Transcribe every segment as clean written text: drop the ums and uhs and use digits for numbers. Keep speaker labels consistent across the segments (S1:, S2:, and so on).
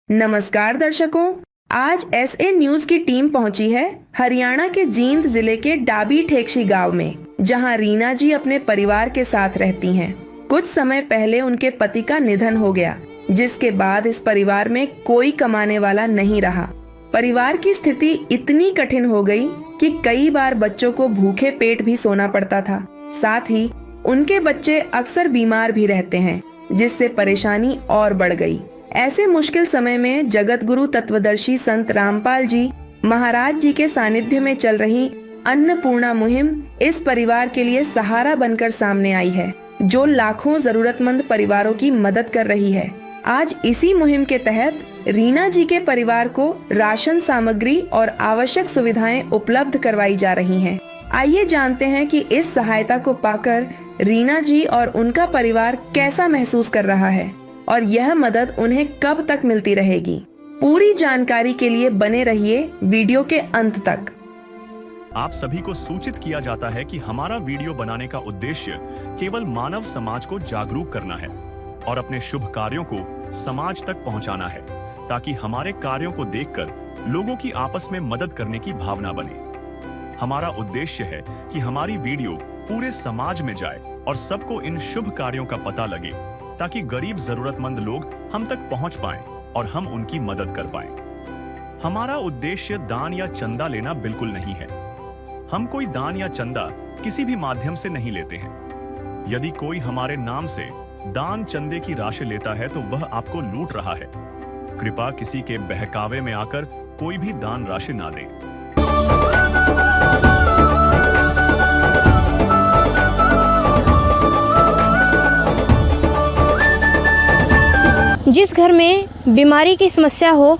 S1: नमस्कार दर्शकों, आज एसए न्यूज की टीम पहुंची है हरियाणा के जींद जिले के डाबी ठेकशी गांव में, जहां रीना जी अपने परिवार के साथ रहती हैं। कुछ समय पहले उनके पति का निधन हो गया, जिसके बाद इस परिवार में कोई कमाने वाला नहीं रहा। परिवार की स्थिति इतनी कठिन हो गई कि कई बार बच्चों को भूखे पेट भी सोना पड़ता था। साथ ही उनके बच्चे अक्सर बीमार भी रहते हैं, जिससे परेशानी और बढ़ गई। ऐसे मुश्किल समय में जगत गुरु तत्वदर्शी संत रामपाल जी महाराज जी के सानिध्य में चल रही अन्नपूर्णा मुहिम इस परिवार के लिए सहारा बनकर सामने आई है, जो लाखों जरूरतमंद परिवारों की मदद कर रही है। आज इसी मुहिम के तहत रीना जी के परिवार को राशन सामग्री और आवश्यक सुविधाएं उपलब्ध करवाई जा रही हैं। आइए जानते हैं कि इस सहायता को पाकर रीना जी और उनका परिवार कैसा महसूस कर रहा है और यह मदद उन्हें कब तक मिलती रहेगी। पूरी जानकारी के लिए बने रहिए वीडियो के अंत तक।
S2: आप सभी को सूचित किया जाता है कि हमारा वीडियो बनाने का उद्देश्य केवल मानव समाज को जागरूक करना है और अपने शुभ कार्यों को समाज तक पहुंचाना है, ताकि हमारे कार्यों को देखकर लोगों की आपस में मदद करने की भावना बने। हमारा उद्देश्य है कि हमारी वीडियो पूरे समाज में जाए और सबको इन शुभ कार्यों का पता लगे, ताकि गरीब जरूरतमंद लोग हम तक पहुंच पाएं और हम उनकी मदद कर पाएं। हमारा उद्देश्य दान या चंदा लेना बिल्कुल नहीं है। हम कोई दान या चंदा किसी भी माध्यम से नहीं लेते हैं। यदि कोई हमारे नाम से दान चंदे की राशि लेता है तो वह आपको लूट रहा है। कृपया किसी के बहकावे में आकर कोई भी दान राशि ना दें।
S3: जिस घर में बीमारी की समस्या हो,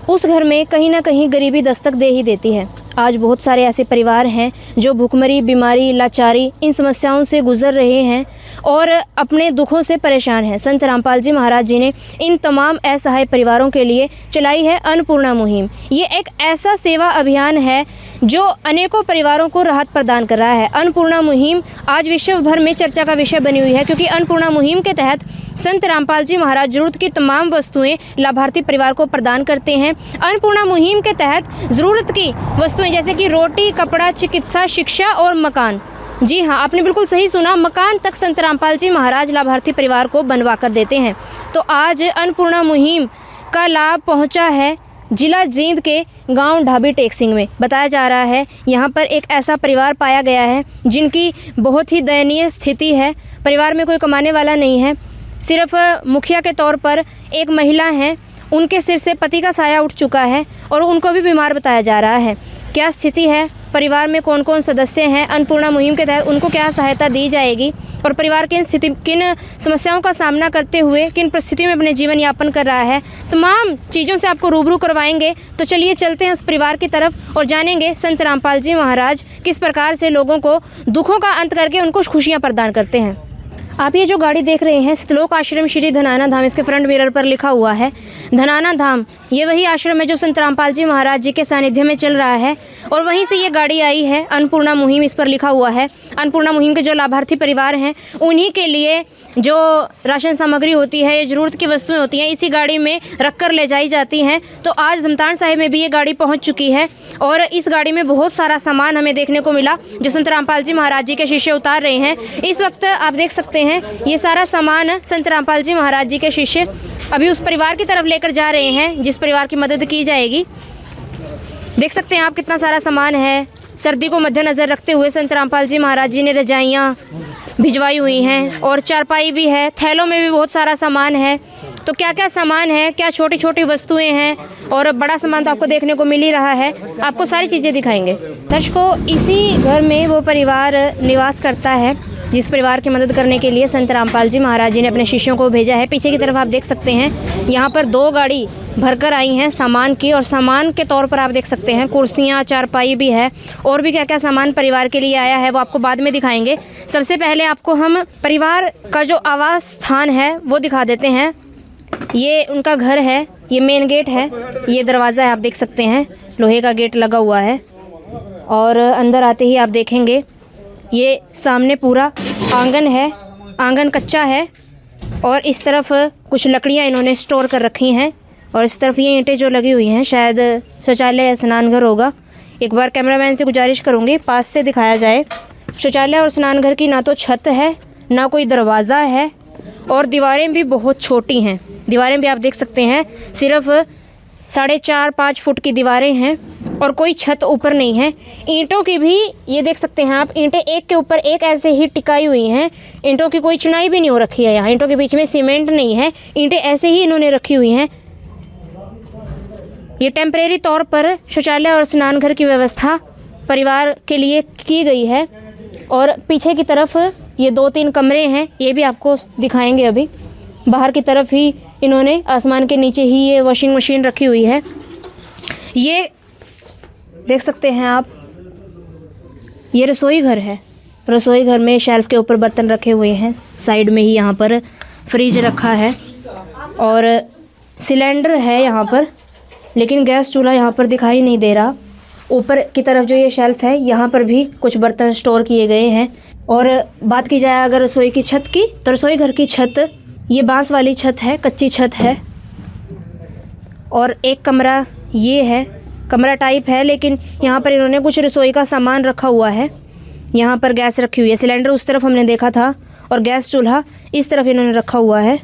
S3: उस घर में कहीं ना कहीं गरीबी दस्तक दे ही देती है। आज बहुत सारे ऐसे परिवार हैं जो भूखमरी, बीमारी, लाचारी इन समस्याओं से गुजर रहे हैं और अपने दुखों से परेशान हैं। संत रामपाल जी महाराज जी ने इन तमाम असहाय परिवारों के लिए चलाई है अन्नपूर्णा मुहिम। ये एक ऐसा सेवा अभियान है जो अनेकों परिवारों को राहत प्रदान कर रहा है। अन्नपूर्णा मुहिम आज विश्व भर में चर्चा का विषय बनी हुई है, क्योंकि अन्नपूर्णा मुहिम के तहत संत रामपाल जी महाराज जरूरत की तमाम वस्तुएं लाभार्थी परिवार को प्रदान करते हैं। अन्नपूर्णा मुहिम के तहत ज़रूरत की वस्तुएं जैसे कि रोटी, कपड़ा, चिकित्सा, शिक्षा और मकान, जी हाँ, आपने बिल्कुल सही सुना, मकान तक संत रामपाल जी महाराज लाभार्थी परिवार को बनवा कर देते हैं। तो आज अन्नपूर्णा मुहिम का लाभ पहुंचा है जिला जींद के गांव डाबी ठेकशी में। बताया जा रहा है यहाँ पर एक ऐसा परिवार पाया गया है जिनकी बहुत ही दयनीय स्थिति है। परिवार में कोई कमाने वाला नहीं है, सिर्फ मुखिया के तौर पर एक महिला हैं, उनके सिर से पति का साया उठ चुका है और उनको भी बीमार बताया जा रहा है। क्या स्थिति है, परिवार में कौन कौन सदस्य हैं, अन्नपूर्णा मुहिम के तहत उनको क्या सहायता दी जाएगी और परिवार किन समस्याओं का सामना करते हुए किन परिस्थितियों में अपने जीवन यापन कर रहा है, तमाम चीज़ों से आपको रूबरू करवाएंगे। तो चलिए चलते हैं उस परिवार की तरफ और जानेंगे संत रामपाल जी महाराज किस प्रकार से लोगों को दुखों का अंत करके उनको खुशियाँ प्रदान करते हैं। आप ये जो गाड़ी देख रहे हैं, सतलोक आश्रम श्री धनाना धाम, इसके फ्रंट मिरर पर लिखा हुआ है धनाना धाम। ये वही आश्रम है जो संत रामपाल जी महाराज जी के सानिध्य में चल रहा है और वहीं से ये गाड़ी आई है। अन्नपूर्णा मुहिम इस पर लिखा हुआ है। अन्नपूर्णा मुहिम के जो लाभार्थी परिवार हैं उन्हीं के लिए जो राशन सामग्री होती है, ज़रूरत की वस्तुएं होती हैं, इसी गाड़ी में रख कर ले जाई जाती हैं। तो आज धमतान साहिब में भी ये गाड़ी पहुँच चुकी है और इस गाड़ी में बहुत सारा सामान हमें देखने को मिला जो संत रामपाल जी महाराज जी के शिष्य उतार रहे हैं। इस वक्त आप देख सकते हैं ये सारा सामान संत रामपाल जी महाराज जी के शिष्य अभी उस परिवार की तरफ लेकर जा रहे हैं जिस परिवार की मदद की जाएगी। देख सकते हैं आप कितना सारा सामान है। सर्दी को मद्देनज़र रखते हुए संत रामपाल जी महाराज जी ने रजाइयाँ भिजवाई हुई हैं और चारपाई भी है। थैलों में भी बहुत सारा सामान है। तो क्या क्या सामान है, क्या छोटी छोटी वस्तुएं हैं और बड़ा सामान तो आपको देखने को मिल ही रहा है। आपको सारी चीज़ें दिखाएंगे। दर्शकों, इसी घर में वो परिवार निवास करता है जिस परिवार की मदद करने के लिए संत रामपाल जी महाराज जी ने अपने शिष्यों को भेजा है। पीछे की तरफ आप देख सकते हैं यहाँ पर 2 गाड़ी भरकर आई हैं सामान की, और सामान के तौर पर आप देख सकते हैं कुर्सियाँ, चारपाई भी है और भी क्या क्या सामान परिवार के लिए आया है वो आपको बाद में दिखाएंगे। सबसे पहले आपको हम परिवार का जो आवास स्थान है वो दिखा देते हैं। ये उनका घर है, ये मेन गेट है, ये दरवाज़ा है, आप देख सकते हैं लोहे का गेट लगा हुआ है। और अंदर आते ही आप देखेंगे ये सामने पूरा आंगन है, आंगन कच्चा है और इस तरफ कुछ लकड़ियाँ इन्होंने स्टोर कर रखी हैं और इस तरफ ये ईंटें जो लगी हुई हैं शायद शौचालय या स्नानघर होगा। एक बार कैमरामैन से गुजारिश करूँगी पास से दिखाया जाए। शौचालय और स्नानघर की ना तो छत है ना कोई दरवाज़ा है और दीवारें भी बहुत छोटी हैं। दीवारें भी आप देख सकते हैं सिर्फ 4.5-5 फुट की दीवारें हैं और कोई छत ऊपर नहीं है। ईंटों की भी ये देख सकते हैं आप, ईंटें एक के ऊपर एक ऐसे ही टिकाई हुई हैं। ईंटों की कोई चुनाई भी नहीं हो रखी है। यहाँ ईंटों के बीच में सीमेंट नहीं है, ईंटें ऐसे ही इन्होंने रखी हुई हैं। ये टेम्परेरी तौर पर शौचालय और स्नानघर की व्यवस्था परिवार के लिए की गई है। और पीछे की तरफ ये 2-3 कमरे हैं, ये भी आपको दिखाएंगे अभी। बाहर की तरफ ही इन्होंने आसमान के नीचे ही ये वॉशिंग मशीन रखी हुई है। ये देख सकते हैं आप, ये रसोई घर है। रसोई घर में शेल्फ के ऊपर बर्तन रखे हुए हैं। साइड में ही यहाँ पर फ्रिज रखा है और सिलेंडर है यहाँ पर, लेकिन गैस चूल्हा यहाँ पर दिखाई नहीं दे रहा। ऊपर की तरफ जो ये शेल्फ है यहाँ पर भी कुछ बर्तन स्टोर किए गए हैं। और बात की जाए अगर रसोई की छत की, तो रसोई घर की छत ये बांस वाली छत है, कच्ची छत है। और एक कमरा ये है, कमरा टाइप है, लेकिन यहाँ पर इन्होंने कुछ रसोई का सामान रखा हुआ है। यहाँ पर गैस रखी हुई है, सिलेंडर उस तरफ हमने देखा था और गैस चूल्हा इस तरफ इन्होंने रखा हुआ है।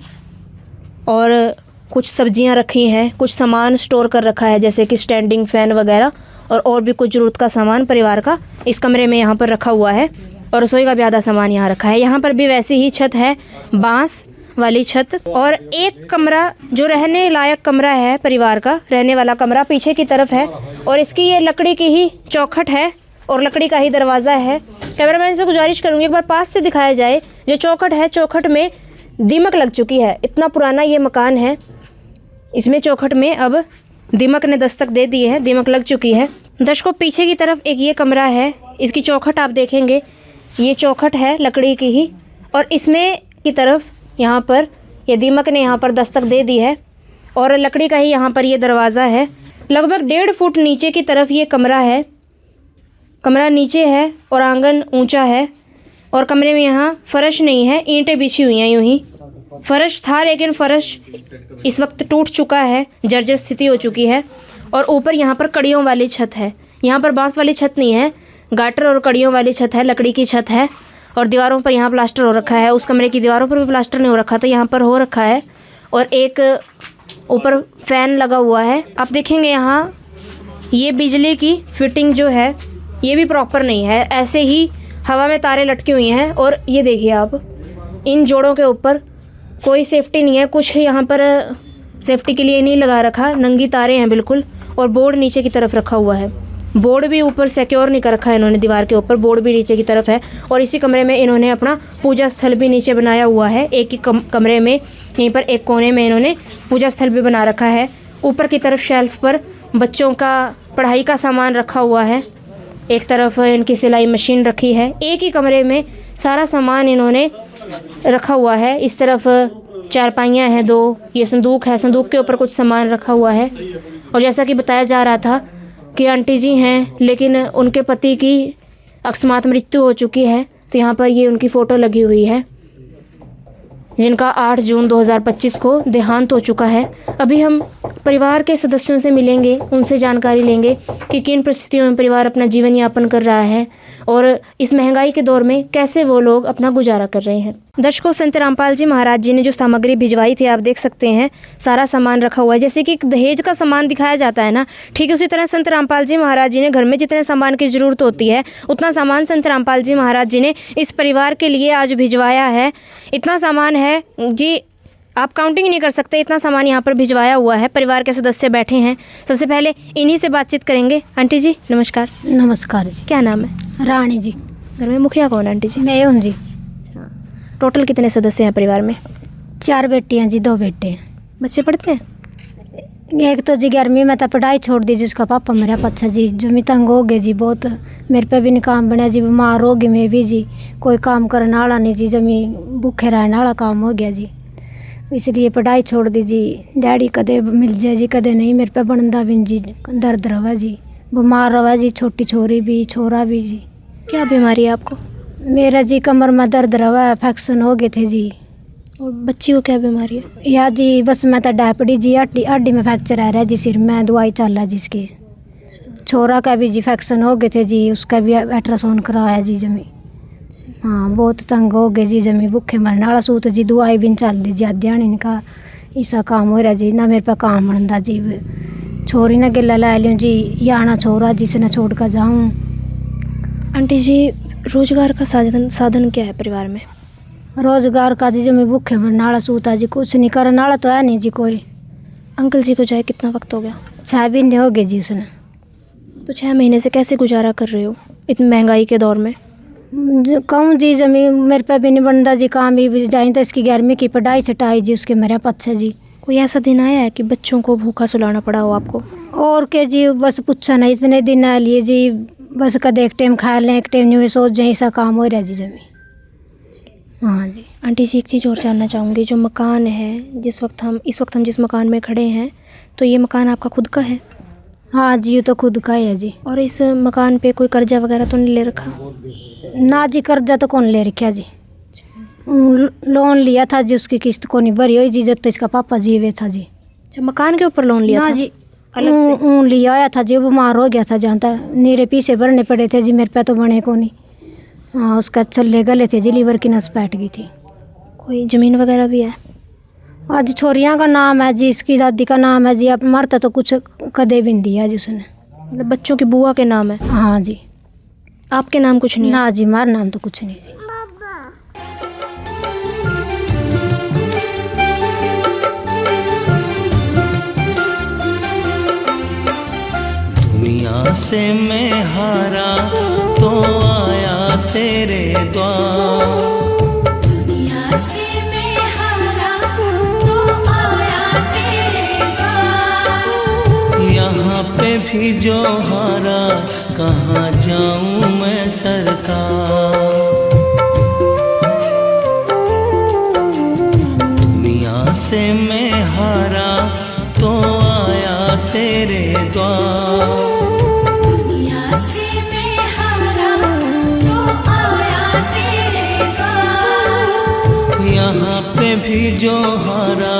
S3: और कुछ सब्जियाँ रखी हैं, कुछ सामान स्टोर कर रखा है जैसे कि स्टैंडिंग फ़ैन वगैरह और भी कुछ ज़रूरत का सामान परिवार का इस कमरे में यहाँ पर रखा हुआ है। और रसोई का भी आधा सामान यहाँ रखा है। यहाँ पर भी वैसी ही छत है, बांस वाली छत। और एक कमरा जो रहने लायक कमरा है परिवार का, रहने वाला कमरा पीछे की तरफ है और इसकी ये लकड़ी की ही चौखट है और लकड़ी का ही दरवाज़ा है। कैमरामैन से गुजारिश करूँगी एक बार पास से दिखाया जाए। जो चौखट है, चौखट में दीमक लग चुकी है। इतना पुराना ये मकान है, इसमें चौखट में अब दीमक ने दस्तक दे दी है, दीमक लग चुकी है। दर्शकों पीछे की तरफ एक ये कमरा है, इसकी चौखट आप देखेंगे, ये चौखट है लकड़ी की ही और इसमें की तरफ यहाँ पर ये दीमक ने यहाँ पर दस्तक दे दी है और लकड़ी का ही यहाँ पर ये दरवाज़ा है। लगभग 1.5 फुट नीचे की तरफ ये कमरा है। कमरा नीचे है और आंगन ऊंचा है और कमरे में यहाँ फर्श नहीं है, ईंटें बिछी हुई हैं। यूँ ही फर्श था लेकिन फर्श इस वक्त टूट चुका है, जर्जर स्थिति हो चुकी है। और ऊपर यहाँ पर कड़ियों वाली छत है। यहाँ पर बांस वाली छत नहीं है, गाटर और कड़ियों वाली छत है, लकड़ी की छत है। और दीवारों पर यहाँ प्लास्टर हो रखा है। उस कमरे की दीवारों पर भी प्लास्टर नहीं हो रखा था, यहाँ पर हो रखा है। और एक ऊपर फैन लगा हुआ है। आप देखेंगे यहाँ ये बिजली की फिटिंग जो है ये भी प्रॉपर नहीं है, ऐसे ही हवा में तारें लटकी हुई हैं। और ये देखिए आप, इन जोड़ों के ऊपर कोई सेफ्टी नहीं है, कुछ यहाँ पर सेफ्टी के लिए नहीं लगा रखा, नंगी तारें हैं बिल्कुल। और बोर्ड नीचे की तरफ रखा हुआ है, बोर्ड भी ऊपर सिक्योर नहीं कर रखा है इन्होंने, दीवार के ऊपर बोर्ड भी नीचे की तरफ है। और इसी कमरे में इन्होंने अपना पूजा स्थल भी नीचे बनाया हुआ है। एक ही कमरे में यहीं पर एक कोने में इन्होंने पूजा स्थल भी बना रखा है। ऊपर की तरफ शेल्फ पर बच्चों का पढ़ाई का सामान रखा हुआ है, एक तरफ इनकी सिलाई मशीन रखी है। एक ही कमरे में सारा सामान इन्होंने रखा हुआ है। इस तरफ चारपाइयाँ हैं 2, ये संदूक है, संदूक के ऊपर कुछ सामान रखा हुआ है। और जैसा कि बताया जा रहा था कि आंटी जी हैं लेकिन उनके पति की अकस्मात मृत्यु हो चुकी है, तो यहाँ पर ये उनकी फ़ोटो लगी हुई है जिनका 8 जून 2025 को देहांत हो चुका है। अभी हम परिवार के सदस्यों से मिलेंगे, उनसे जानकारी लेंगे कि किन परिस्थितियों में परिवार अपना जीवन यापन कर रहा है और इस महंगाई के दौर में कैसे वो लोग अपना गुजारा कर रहे हैं। दर्शकों, संत रामपाल जी महाराज जी ने जो सामग्री भिजवाई थी आप देख सकते हैं, सारा सामान रखा हुआ है। जैसे कि दहेज का सामान दिखाया जाता है ना, ठीक उसी तरह संत रामपाल जी महाराज जी ने घर में जितने सामान की ज़रूरत होती है उतना सामान संत रामपाल जी महाराज जी ने इस परिवार के लिए आज भिजवाया है। इतना सामान है जी, आप काउंटिंग नहीं कर सकते, इतना सामान यहाँ पर भिजवाया हुआ है। परिवार के सदस्य बैठे हैं, सबसे पहले इन्हीं से बातचीत करेंगे। आंटी जी नमस्कार।
S4: नमस्कार जी।
S3: क्या नाम है?
S4: रानी जी।
S3: घर में मुखिया कौन है आंटी जी?
S4: मैं हूँ जी।
S3: अच्छा, टोटल कितने सदस्य हैं परिवार में?
S4: 4 बेटियाँ जी, 2 बेटे हैं।
S3: बच्चे पढ़ते हैं?
S4: एक तो जी 11वीं में तो पढ़ाई छोड़ दी जी, उसका पापा मेरा पच्छा जी, जो मैं तंग हो गए जी बहुत, मेरे पे भी नहीं काम बना जी, बीमार हो गई मैं भी जी, कोई काम करने वाला नहीं जी, जमी भूखे रहने वाला काम हो गया जी, इसलिए पढ़ाई छोड़ दी जी। डैडी कदे मिल जाए जी, कदे नहीं, मेरे पे बनता भी जी, दर्द रहा जी, बीमार रहा जी, छोटी छोरी भी छोरा भी जी।
S3: क्या बीमारी है आपको?
S4: मेरा जी कमर में दर्द रहा, इन्फेक्शन हो गए थे जी।
S5: और बच्ची को क्या बीमारी है?
S4: या जी बस मैं तो डायपडी जी, हड्डी में फ्रैक्चर आ रहा है जी, सिर में दवाई चल रहा है जिसकी। छोरा का भी जी इन्फेक्शन हो गए थे जी, उसका भी अल्ट्रासाउंड कराया जी जमी। हाँ बहुत तंग हो गए जी, जमी भूखे मरने वाला सूत जी, दवाई भी नहीं चल दी जी, ध्यान इनका ऐसा काम हो रहा जी, ना मेरे पे काम बनता जी। छोरी ने गिला ला लियो जी, या ना छोरा जिसने छोड़ कर जाऊँ।
S5: आंटी जी, रोजगार का साधन क्या है परिवार में?
S4: रोजगार का जी जमी भूखे मरने वाला सूता जी, कुछ नहीं करने वाला तो है नहीं जी कोई।
S5: अंकल जी को जाए कितना वक्त हो गया?
S4: 6 महीने हो गए जी उसने।
S5: तो 6 महीने से कैसे गुजारा कर रहे हो इतनी महंगाई के दौर में?
S4: कहूँ जी जमी मेरे पे भी नहीं बनता जी, काम भी जाए तो इसकी 11वीं की पढ़ाई छटाई जी, उसके मेरे पच्छे जी।
S5: कोई ऐसा दिन आया है कि बच्चों को भूखा सुलाना पड़ा हो आपको?
S4: और के जी बस पूछा नहीं, इतने दिन आ लिए जी, बस कद एक टाइम खा लें एक टाइम नहीं सोच जाए, ऐसा काम हो रहा जी जमी। हाँ जी।
S5: आंटी जी, एक चीज़ और जानना चाहूँगी, जो मकान है इस वक्त हम जिस मकान में खड़े हैं, तो ये मकान आपका खुद का है?
S4: हाँ जी, ये तो खुद का ही है जी।
S5: और इस मकान पे कोई कर्जा वगैरह तो नहीं ले रखा?
S4: ना जी, कर्जा तो कौन ले रखा जी, लोन लिया था जी, उसकी किस्त को नहीं भरी हुई जी, जब तो इसका पापा जीवे था जी।
S5: अच्छा, मकान के ऊपर लोन लिया
S4: ना
S5: था?
S4: जी अलग से लिया आया था जी, बीमार हो गया था, जहाँ तक नीरे पीछे भरने पड़े थे जी, मेरे पे तो बने को नहीं। हाँ उसका छल्ले गले थे जी, लीवर की नस बैठ गई थी।
S5: कोई ज़मीन वगैरह भी है?
S4: आज छोरियाँ का नाम है जी, इसकी दादी का नाम है जी, अब मरता तो कुछ कदे भी नहीं दिया जी उसने।
S5: मतलब बच्चों की बुआ के नाम है?
S4: हाँ जी।
S5: आपके नाम कुछ नहीं है?
S4: ना जी, हमारा नाम तो कुछ नहीं जी।
S6: दुनिया से मैं हारा तो आया तेरे द्वार,
S7: दुनिया से मैं हारा तो आया तेरे द्वार।
S6: यहाँ पे भी जो हारा कहाँ जाऊँ मैं सरकार। दुनिया से मैं हारा तो आया तेरे द्वार,
S7: दुनिया से मैं हारा तो आया तेरे द्वार।
S6: यहाँ पे भी जो हारा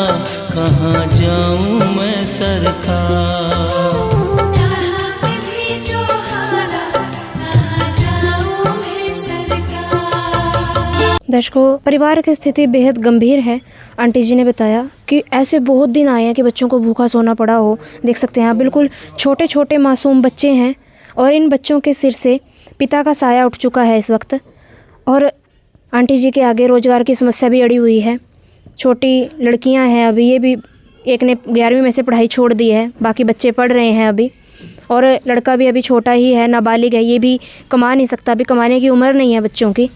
S6: कहाँ जाऊँ मैं सरकार।
S7: यहाँ पे भी जो हारा कहाँ जाऊँ मैं सरकार।
S5: दर्शकों, परिवार की स्थिति बेहद गंभीर है। आंटी जी ने बताया कि ऐसे बहुत दिन आए हैं कि बच्चों को भूखा सोना पड़ा हो। देख सकते हैं आप, बिल्कुल छोटे छोटे मासूम बच्चे हैं और इन बच्चों के सिर से पिता का साया उठ चुका है इस वक्त। और आंटी जी के आगे रोज़गार की समस्या भी अड़ी हुई है। छोटी लड़कियां हैं अभी, ये भी एक ने 11वीं में से पढ़ाई छोड़ दी है, बाकी बच्चे पढ़ रहे हैं अभी। और लड़का भी अभी छोटा ही है, नाबालिग है, ये भी कमा नहीं सकता, अभी कमाने की उम्र नहीं है बच्चों की।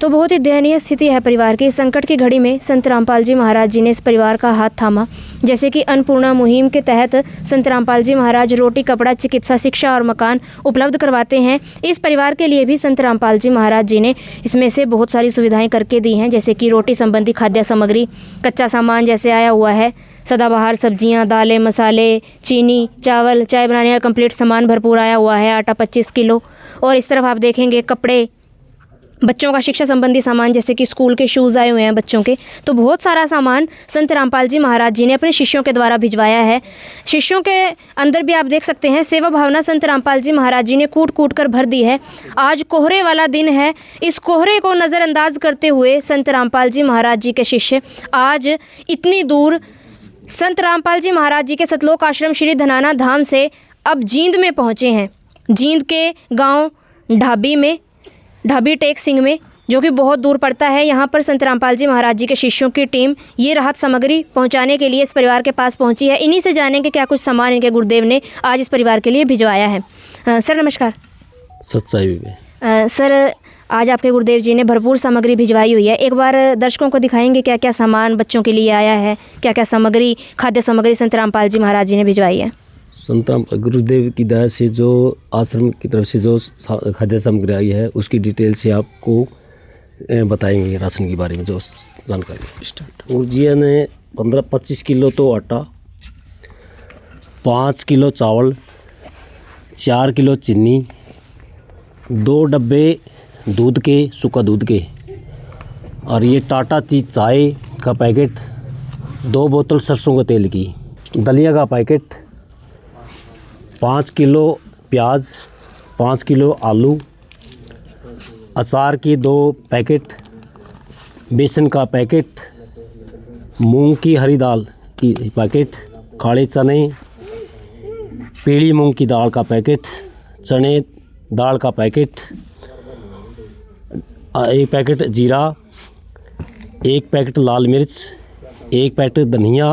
S5: तो बहुत ही दयनीय स्थिति है परिवार की। इस संकट की घड़ी में संत रामपाल जी महाराज जी ने इस परिवार का हाथ थामा। जैसे कि अन्नपूर्णा मुहिम के तहत संत रामपाल जी महाराज रोटी, कपड़ा, चिकित्सा, शिक्षा और मकान उपलब्ध करवाते हैं। इस परिवार के लिए भी संत रामपाल जी महाराज जी ने इसमें से बहुत सारी सुविधाएं करके दी हैं, जैसे कि रोटी संबंधी खाद्य सामग्री, कच्चा सामान जैसे आया हुआ है, सदाबहार सब्जियां, दालें, मसाले, चीनी, चावल, चाय बनाने का कंप्लीट सामान भरपूर आया हुआ है, आटा 25 किलो। और इस तरफ आप देखेंगे कपड़े, बच्चों का शिक्षा संबंधी सामान, जैसे कि स्कूल के शूज़ आए हुए हैं बच्चों के। तो बहुत सारा सामान संत रामपाल जी महाराज जी ने अपने शिष्यों के द्वारा भिजवाया है। शिष्यों के अंदर भी आप देख सकते हैं सेवा भावना संत रामपाल जी महाराज जी ने कूट कूट कर भर दी है। आज कोहरे वाला दिन है, इस कोहरे को नज़रअंदाज करते हुए संत रामपाल जी महाराज जी के शिष्य आज इतनी दूर संत रामपाल जी महाराज जी के सतलोक आश्रम श्री धनाना धाम से अब जींद में पहुँचे हैं। जींद के गाँव ढाबी टेक सिंह में, जो कि बहुत दूर पड़ता है। यहाँ पर संत रामपाल जी महाराज जी के शिष्यों की टीम ये राहत सामग्री पहुँचाने के लिए इस परिवार के पास पहुँची है। इन्हीं से जानेंगे क्या कुछ सामान इनके गुरुदेव ने आज इस परिवार के लिए भिजवाया है। सर नमस्कार।
S8: सच्चाई में
S5: सर, आज आपके गुरुदेव जी ने भरपूर सामग्री भिजवाई हुई है। एक बार दर्शकों को दिखाएंगे क्या क्या सामान बच्चों के लिए आया है, क्या क्या सामग्री, खाद्य सामग्री संत रामपाल जी महाराज जी ने भिजवाई है।
S8: संत गुरुदेव की दया से जो आश्रम की तरफ से जो खाद्य सामग्री आई है उसकी डिटेल से आपको बताएंगे। राशन के बारे में जो जानकारी स्टार्ट, जी ने 15-25 किलो तो आटा, 5 किलो चावल, 4 किलो चीनी, 2 डब्बे दूध के, सूखा दूध के, और ये टाटा टी चाय, का पैकेट, 2 बोतल सरसों के तेल की, दलिया का पैकेट, 5 किलो प्याज, 5 किलो आलू, अचार की 2 पैकेट, बेसन का पैकेट, मूंग की हरी दाल की पैकेट, काले चने, पीली मूंग की दाल का पैकेट, चने दाल का पैकेट, 1 पैकेट जीरा, 1 पैकेट लाल मिर्च, 1 पैकेट धनिया,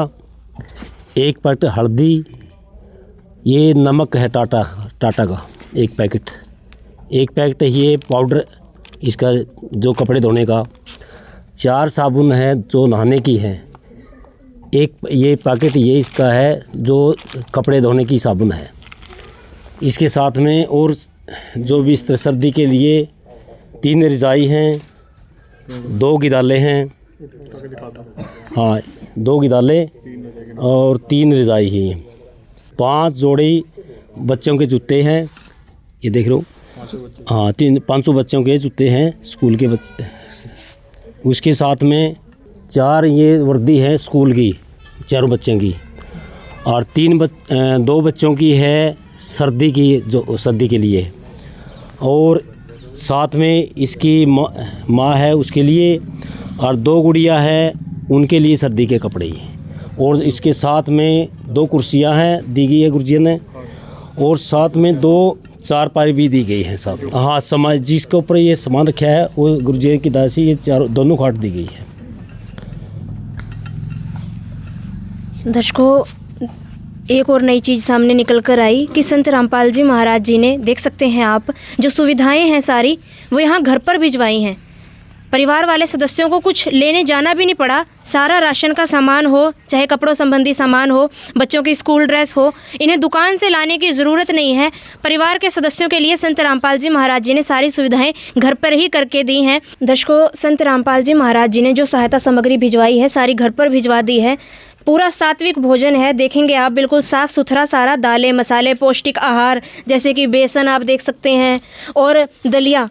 S8: 1 पैकेट हल्दी, ये नमक है टाटा का 1 पैकेट, 1 पैकेट ये पाउडर इसका जो कपड़े धोने का, 4 साबुन है जो नहाने की है, 1 ये पैकेट ये इसका है जो कपड़े धोने की साबुन है। इसके साथ में और जो भी इस तरह सर्दी के लिए 3 रज़ाई हैं, 2 गिदाले हैं, हाँ 2 गिदाले और 3 रज़ाई हैं, 5 जोड़ी बच्चों के जूते हैं, ये देख लो, हाँ 500 बच्चों के जूते हैं स्कूल के बच्चे। उसके साथ में 4 ये वर्दी है स्कूल की, 4 बच्चों की, और 2 बच्चों की है सर्दी की, जो सर्दी के लिए, और साथ में इसकी माँ है उसके लिए, और 2 गुड़िया है उनके लिए सर्दी के कपड़े ही, और इसके साथ में 2 कुर्सियाँ हैं दी गई है गुरुजी ने, और साथ में 2 चारपाई भी दी गई है साथ में। हाँ समाज जिसके ऊपर ये सामान रखा है वो गुरुजी की दया से ये दोनों खाट दी गई है।
S3: दर्शकों, एक और नई चीज़ सामने निकल कर आई कि संत रामपाल जी महाराज जी ने, देख सकते हैं आप, जो सुविधाएं हैं सारी वो यहाँ घर पर भिजवाई हैं। परिवार वाले सदस्यों को कुछ लेने जाना भी नहीं पड़ा। सारा राशन का सामान हो, चाहे कपड़ों संबंधी सामान हो, बच्चों की स्कूल ड्रेस हो, इन्हें दुकान से लाने की ज़रूरत नहीं है। परिवार के सदस्यों के लिए संत रामपाल जी महाराज जी ने सारी सुविधाएं घर पर ही करके दी हैं। दर्शकों, संत रामपाल जी महाराज जी ने जो सहायता सामग्री भिजवाई है सारी घर पर भिजवा दी है। पूरा सात्विक भोजन है, देखेंगे आप, बिल्कुल साफ़ सुथरा सारा, दालें मसाले पौष्टिक आहार जैसे कि बेसन आप देख सकते हैं, और दलिया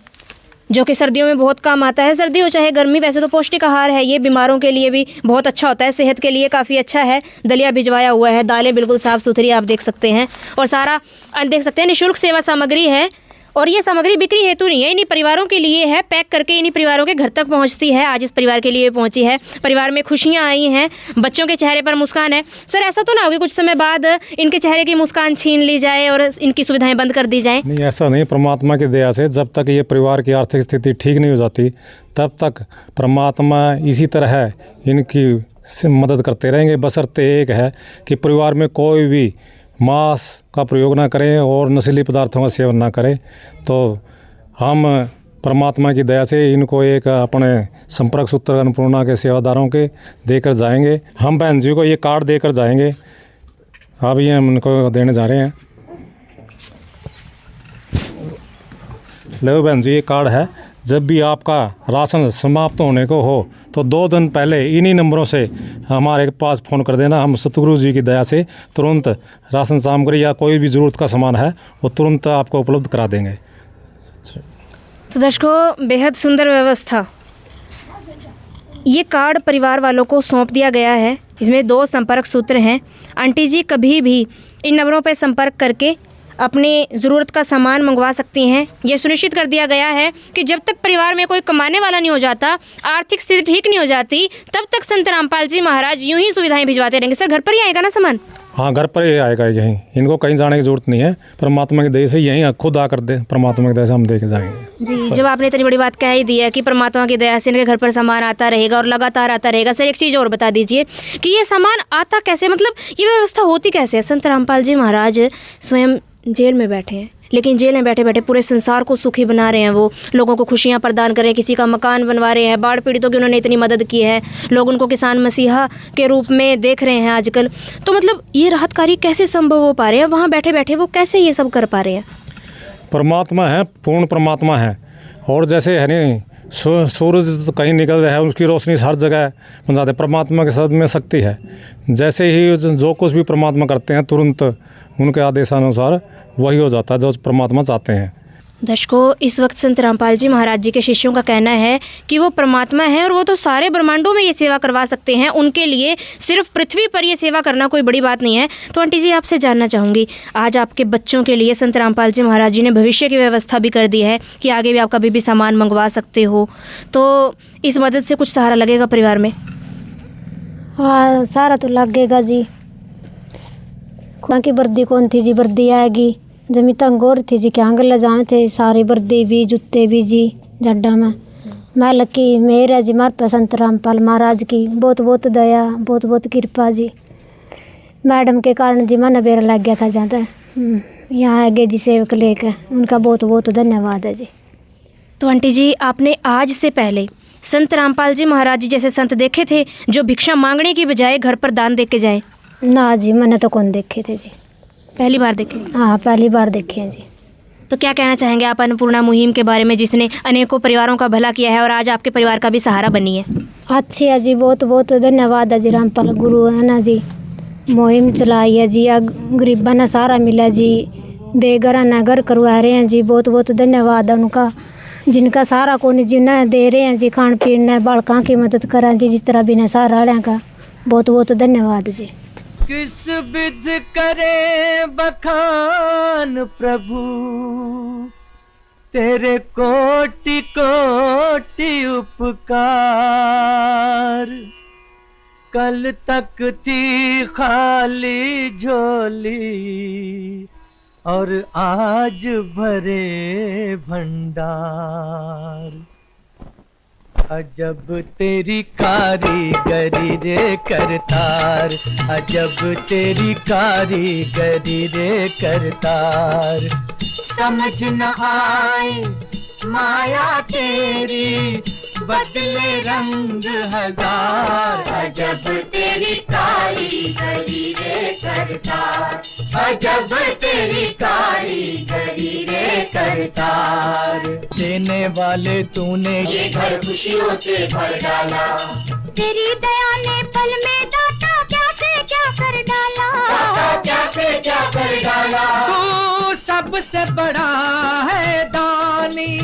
S3: जो कि सर्दियों में बहुत काम आता है, सर्दी हो चाहे गर्मी, वैसे तो पौष्टिक आहार है ये, बीमारों के लिए भी बहुत अच्छा होता है, सेहत के लिए काफ़ी अच्छा है। दलिया भिजवाया हुआ है, दालें बिल्कुल साफ़ सुथरी आप देख सकते हैं, और सारा देख सकते हैं निःशुल्क सेवा सामग्री है। और ये सामग्री बिक्री हेतु नहीं है, इन्हीं परिवारों के लिए है, पैक करके इन्हीं परिवारों के घर तक पहुंचती है। आज इस परिवार के लिए पहुंची है, परिवार में खुशियां आई हैं, बच्चों के चेहरे पर मुस्कान है। सर, ऐसा तो ना हो कि कुछ समय बाद इनके चेहरे की मुस्कान छीन ली जाए और इनकी सुविधाएं बंद कर दी जाएं?
S9: नहीं, ऐसा नहीं। परमात्मा की दया से जब तक ये परिवार की आर्थिक स्थिति ठीक नहीं हो जाती तब तक परमात्मा इसी तरह है इनकी मदद करते रहेंगे। बशर्ते एक है कि परिवार में कोई भी मांस का प्रयोग ना करें और नशीली पदार्थों का सेवन ना करें, तो हम परमात्मा की दया से इनको एक अपने संपर्क सूत्र अन्नपूर्णा के सेवादारों के देकर जाएंगे। हम बहन जी को ये कार्ड देकर जाएंगे, अब ये हम उनको देने जा रहे हैं। लो बहन जी, ये कार्ड है। जब भी आपका राशन समाप्त होने को हो तो 2 दिन पहले इन्हीं नंबरों से हमारे पास फ़ोन कर देना। हम सतगुरु जी की दया से तुरंत राशन सामग्री या कोई भी ज़रूरत का सामान है वो तुरंत आपको उपलब्ध करा देंगे।
S3: तो दर्शकों, बेहद सुंदर व्यवस्था। ये कार्ड परिवार वालों को सौंप दिया गया है। इसमें 2 संपर्क सूत्र हैं। आंटी जी कभी भी इन नंबरों पर संपर्क करके अपनी ज़रूरत का सामान मंगवा सकती हैं। ये सुनिश्चित कर दिया गया है कि जब तक परिवार में कोई कमाने वाला नहीं हो जाता, आर्थिक स्थिति ठीक नहीं हो जाती, तब तक संत रामपाल जी महाराज यूं ही सुविधाएं भिजवाते रहेंगे। सर, घर पर ही आएगा ना सामान?
S9: हाँ, घर पर ही आएगा यहीं, इनको कहीं जाने की ज़रूरत नहीं है। परमात्मा की दया से यहीं खुद आकर दे, परमात्मा की दया से हम दे के जाएंगे।
S3: जी, जब आपने इतनी बड़ी बात कह ही दी है कि परमात्मा की दया से इनके घर पर सामान आता रहेगा और लगातार आता रहेगा। सर, एक चीज़ और बता दीजिए कि ये सामान आता कैसे, मतलब ये व्यवस्था होती कैसे है? संत रामपाल जी महाराज स्वयं जेल में बैठे हैं, लेकिन जेल में बैठे बैठे पूरे संसार को सुखी बना रहे हैं। वो लोगों को खुशियां प्रदान कर रहे हैं, किसी का मकान बनवा रहे हैं, बाढ़ पीड़ितों की उन्होंने इतनी मदद की है, लोग उनको किसान मसीहा के रूप में देख रहे हैं आजकल। तो मतलब ये राहत कार्य कैसे संभव हो पा रहे हैं? वहाँ बैठे बैठे वो कैसे ये सब कर पा रहे हैं?
S9: परमात्मा है, पूर्ण परमात्मा है। और जैसे है नहीं, सूरज तो कहीं निकल रहा है, उसकी रोशनी हर जगह बन जाती है। परमात्मा के साथ में शक्ति है। जैसे ही जो कुछ भी परमात्मा करते हैं तुरंत उनके आदेशानुसार वही हो जाता है जो परमात्मा चाहते हैं।
S3: दर्शकों, इस वक्त संत रामपाल जी महाराज जी के शिष्यों का कहना है कि वो परमात्मा हैं और वो तो सारे ब्रह्मांडों में ये सेवा करवा सकते हैं। उनके लिए सिर्फ पृथ्वी पर ये सेवा करना कोई बड़ी बात नहीं है। तो आंटी जी, आपसे जानना चाहूँगी, आज आपके बच्चों के लिए संत रामपाल जी महाराज जी ने भविष्य की व्यवस्था भी कर दी है कि आगे भी आप कभी भी सामान मंगवा सकते हो, तो इस मदद से कुछ सहारा लगेगा परिवार में?
S4: हाँ, सारा तो लगेगा जी। की वर्दी कौन थी जी, वर्दी आएगी। जमी तंग हो रही थी जी, क्या ले जाए थे सारी वर्दी भी जूते भी जी जड्डा में। मैं लकी मेरा जी मार पे संत रामपाल महाराज की बहुत बहुत दया, बहुत बहुत कृपा जी। मैडम के कारण जी मन बेरा लग गया था ज़्यादा, यहाँ आगे जी सेवक लेकर, उनका बहुत बहुत धन्यवाद है जी।
S3: तो आंटी जी, आपने आज से पहले संत रामपाल जी महाराज जी जैसे संत देखे थे जो भिक्षा मांगने की बजाय घर पर दान दे के जाए?
S4: ना जी, मैंने तो कौन देखे थे जी,
S3: पहली बार देखे?
S4: हाँ, पहली बार देखे हैं जी।
S3: तो क्या कहना चाहेंगे आप अन्नपूर्णा मुहिम के बारे में, जिसने अनेकों परिवारों का भला किया है और आज आपके परिवार का भी सहारा बनी है?
S4: अच्छी है जी, बहुत बहुत धन्यवाद है जी। रामपाल गुरु है ना जी, मुहिम चलाई है जी, गरीबा ने सहारा मिला जी, बेघर ना घर करवा रहे हैं जी। बहुत बहुत धन्यवाद है उनका, जिनका सहारा को नहीं जिन्हें दे रहे हैं जी, खान पीन बालका की मदद करें जी, जिस तरह बिना सहारा वाले का। बहुत बहुत धन्यवाद जी।
S6: किस विध करे बखान प्रभु, तेरे कोटि कोटि उपकार। कल तक थी खाली झोली और आज भरे भंडार। अजब तेरी कारीगरी रे करतार, अजब तेरी कारीगरी रे करतार। समझ न आए माया तेरी, बदले रंग हजार। अजब तेरी कारीगरी रे करतार, अजब तेरी कारीगरी रे करतार। देने वाले तूने ये घर खुशियों से भर डाला,
S7: तेरी दया ने पल में दाता क्या से क्या कर डाला,
S6: दाता क्या से क्या कर डाला। तू सबसे बड़ा है दानी,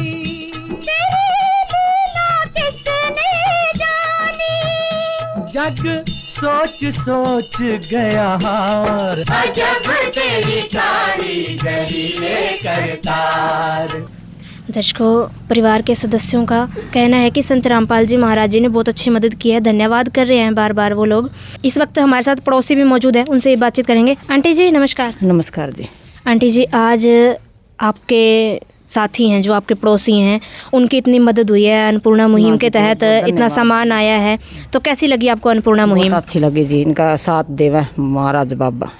S7: तेरी लीला किसने जानी।
S6: जग सोच सोच गया हार। अजब तेरी कारीगरी रे करतार।
S3: दर्शकों, परिवार के सदस्यों का कहना है कि संत रामपाल जी महाराज जी ने बहुत अच्छी मदद की है, धन्यवाद कर रहे हैं बार बार वो लोग। इस वक्त हमारे साथ पड़ोसी भी मौजूद हैं, उनसे बातचीत करेंगे। आंटी जी नमस्कार।
S10: नमस्कार जी।
S3: आंटी जी, आज आपके साथी हैं जो आपके पड़ोसी हैं, उनकी इतनी मदद हुई है अन्नपूर्णा मुहिम के तहत, इतना सामान आया है, तो कैसी लगी आपको अन्नपूर्णा मुहिम?
S10: बहुत अच्छी लगी जी, इनका साथ देवा महाराज बाबा।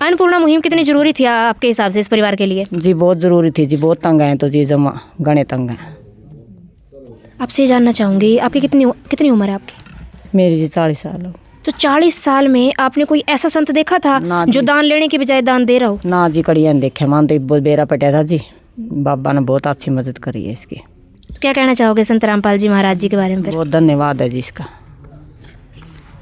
S3: अन्नपूर्णा मुहिम कितनी ज़रूरी थी आपके हिसाब से इस परिवार के लिए?
S10: जी बहुत ज़रूरी थी जी, बहुत तंग हैं तो जी, जमा गणे तंग हैं।
S3: आपसे ये जानना चाहूँगी, आपकी कितनी उम्र है आपकी?
S10: मेरी जी 40 साल।
S3: तो 40 साल में आपने कोई ऐसा संत देखा था जो दान लेने की बजाय दान दे रहा हो?
S10: ना जी, कड़िया ने देखे, मान तो बेरा पटा था जी, बाबा ने बहुत अच्छी मदद करी है इसकी।
S3: तो क्या कहना चाहोगे संत रामपाल जी महाराज जी के बारे में?
S10: बहुत धन्यवाद है जी इसका।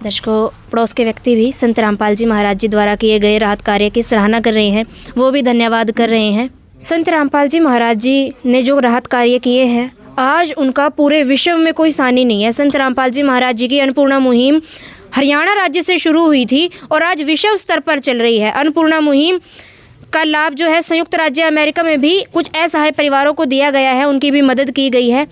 S3: दर्शकों, पड़ोस के व्यक्ति भी संत रामपाल जी महाराज जी द्वारा किए गए राहत कार्य की सराहना कर रहे हैं, वो भी धन्यवाद कर रहे हैं। संत रामपाल जी महाराज जी ने जो राहत कार्य किए हैं, आज उनका पूरे विश्व में कोई सानी नहीं है। संत रामपाल जी महाराज जी की अन्नपूर्णा मुहिम हरियाणा राज्य से शुरू हुई थी और आज विश्व स्तर पर चल रही है। अन्नपूर्णा मुहिम का लाभ जो है संयुक्त राज्य अमेरिका में भी कुछ असहाय परिवारों को दिया गया है, उनकी भी मदद की गई है।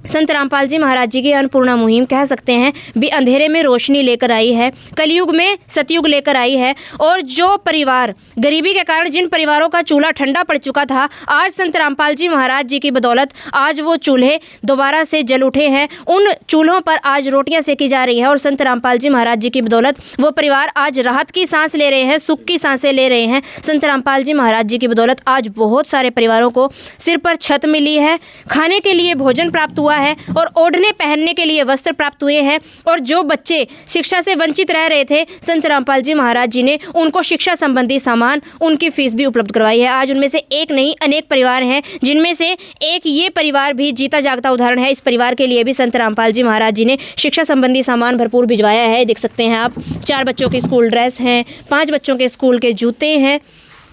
S3: संत रामपाल जी महाराज जी की अन्नपूर्णा मुहिम कह सकते हैं भी अंधेरे में रोशनी लेकर आई है, कलयुग में सतयुग लेकर आई है। और जो परिवार गरीबी के कारण जिन परिवारों का चूल्हा ठंडा पड़ चुका था, आज संत रामपाल जी महाराज जी की बदौलत आज वो चूल्हे दोबारा से जल उठे हैं, उन चूल्हों पर आज रोटियां सेकी जा रही हैं और संत रामपाल जी महाराज जी की बदौलत वो परिवार आज राहत की सांस ले रहे हैं, सुख की सांसें ले रहे हैं। संत रामपाल जी महाराज जी की बदौलत आज बहुत सारे परिवारों को सिर पर छत मिली है, खाने के लिए भोजन प्राप्त हुआ है और ओढ़ने पहनने के लिए वस्त्र प्राप्त हुए हैं। और जो बच्चे शिक्षा से वंचित रह रहे थे, संत रामपाल जी महाराज जी ने उनको शिक्षा संबंधी सामान, उनकी फीस भी उपलब्ध करवाई है। आज उनमें से एक नहीं अनेक परिवार हैं, जिनमें से एक ये परिवार भी जीता जागता उदाहरण है। इस परिवार के लिए भी संत रामपाल जी महाराज जी ने शिक्षा संबंधी सामान भरपूर भिजवाया है। देख सकते हैं आप, 4 बच्चों की स्कूल ड्रेस हैं, 5 बच्चों के स्कूल के जूते हैं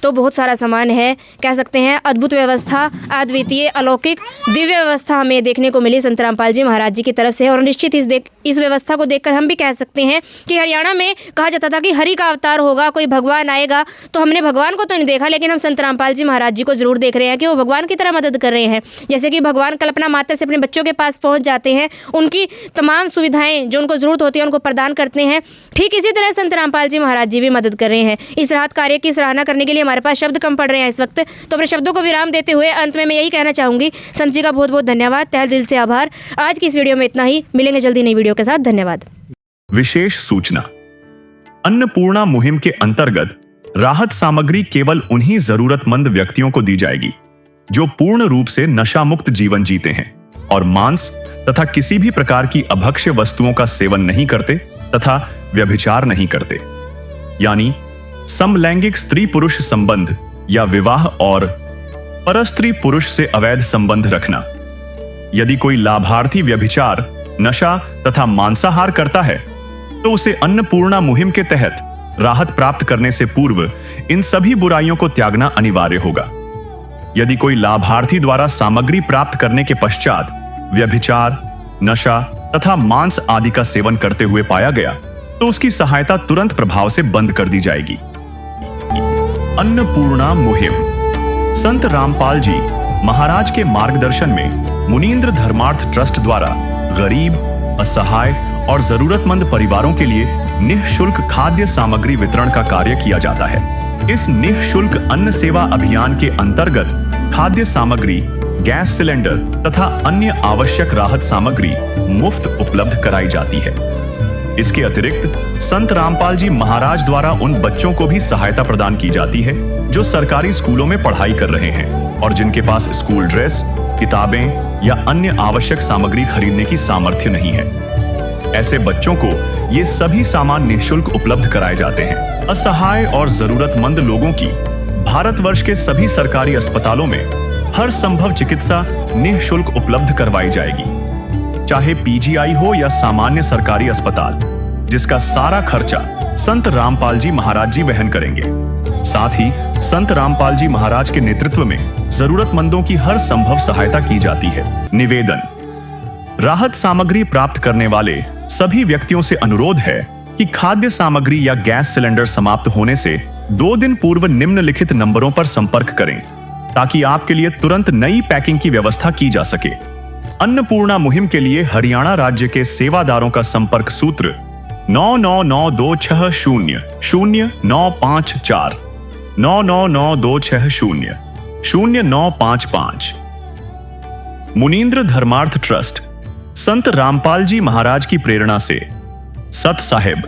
S3: तो बहुत सारा सामान है। कह सकते हैं अद्भुत व्यवस्था, अद्वितीय, अलौकिक, दिव्य व्यवस्था हमें देखने को मिली संत रामपाल जी महाराज जी की तरफ से। और निश्चित इस व्यवस्था को देखकर हम भी कह सकते हैं कि हरियाणा में कहा जाता था कि हरि का अवतार होगा, कोई भगवान आएगा, तो हमने भगवान को तो नहीं देखा, लेकिन हम संत रामपाल जी महाराज जी को जरूर देख रहे हैं कि वो भगवान की तरह मदद कर रहे हैं। जैसे कि भगवान कल्पना मात्र से अपने बच्चों के पास पहुंच जाते हैं, उनकी तमाम सुविधाएं जो उनको जरूरत होती है उनको प्रदान करते हैं, ठीक इसी तरह संत रामपाल जी महाराज जी भी मदद कर रहे हैं। इस राहत कार्य की सराहना करने के लिए हमारे पास शब्द कम पड़ रहे हैं इस वक्त, तो अपने शब्दों को विराम देते हुए अंत में मैं यही कहना चाहूँगी, संत जी का बहुत बहुत धन्यवाद, तहे दिल से आभार। आज की इस वीडियो में इतना ही, मिलेंगे जल्दी नई वीडियो के साथ। धन्यवाद।
S2: विशेष सूचना, अन्नपूर्णा मुहिम के अंतर्गत राहत सामग्री केवल उन्हीं जरूरतमंद व्यक्तियों को दी जाएगी जो पूर्ण रूप से नशा मुक्त जीवन जीते हैं और मांस तथा किसी भी प्रकार की अभक्ष्य वस्तुओं का सेवन नहीं करते तथा व्यभिचार नहीं करते, यानी समलैंगिक स्त्री पुरुष संबंध या विवाह और परस्त्री पुरुष से अवैध संबंध रखना। यदि कोई लाभार्थी व्यभिचार, नशा तथा मांसाहार करता है तो उसे अन्नपूर्णा मुहिम के तहत राहत प्राप्त करने से पूर्व इन सभी बुराइयों को त्यागना अनिवार्य होगा। यदि कोई लाभार्थी द्वारा सामग्री प्राप्त करने के पश्चात व्यभिचार, नशा तथा मांस आदि का सेवन करते हुए पाया गया तो उसकी सहायता तुरंत प्रभाव से बंद कर दी जाएगी। अन्नपूर्णा मुहिम संत रामपाल जी महाराज के मार्गदर्शन में मुनींद्र धर्मार्थ ट्रस्ट द्वारा गरीब, असहाय और जरूरतमंद परिवारों के लिए निःशुल्क खाद्य सामग्री वितरण का कार्य किया जाता है। इस निःशुल्क अन्न सेवा अभियान के अंतर्गत खाद्य सामग्री, गैस सिलेंडर तथा अन्य आवश्यक राहत सामग्री मुफ्त उपलब्ध कराई जाती है। इसके अतिरिक्त संत रामपाल जी महाराज द्वारा उन बच्चों को भी सहायता प्रदान की जाती है जो सरकारी स्कूलों में पढ़ाई कर रहे हैं और जिनके पास स्कूल ड्रेस, किताबें या अन्य आवश्यक सामग्री खरीदने की सामर्थ्य नहीं है। ऐसे बच्चों को ये सभी सामान निःशुल्क उपलब्ध कराए जाते हैं। असहाय और जरूरतमंद लोगों की भारतवर्ष के सभी सरकारी अस्पतालों में हर संभव चिकित्सा निःशुल्क उपलब्ध करवाई जाएगी, चाहे पीजीआई हो या सामान्य सरकारी अस्पताल, जिसका सारा खर्चा संत रामपाल जी महाराज जी वहन करेंगे। साथ ही संत रामपाल जी महाराज के नेतृत्व में जरूरतमंदों की हर संभव सहायता की जाती है। निवेदन, राहत सामग्री प्राप्त करने वाले सभी व्यक्तियों से अनुरोध है कि खाद्य सामग्री या गैस सिलेंडर समाप्त होने से 2 दिन पूर्व निम्नलिखित नंबरों पर संपर्क करें ताकि आपके लिए तुरंत नई पैकिंग की व्यवस्था की जा सके। अन्नपूर्णा मुहिम के लिए हरियाणा राज्य के सेवादारों का संपर्क सूत्र 9992600954 9992600955। मुनींद्र धर्मार्थ ट्रस्ट संत रामपाल जी महाराज की प्रेरणा से सत साहिब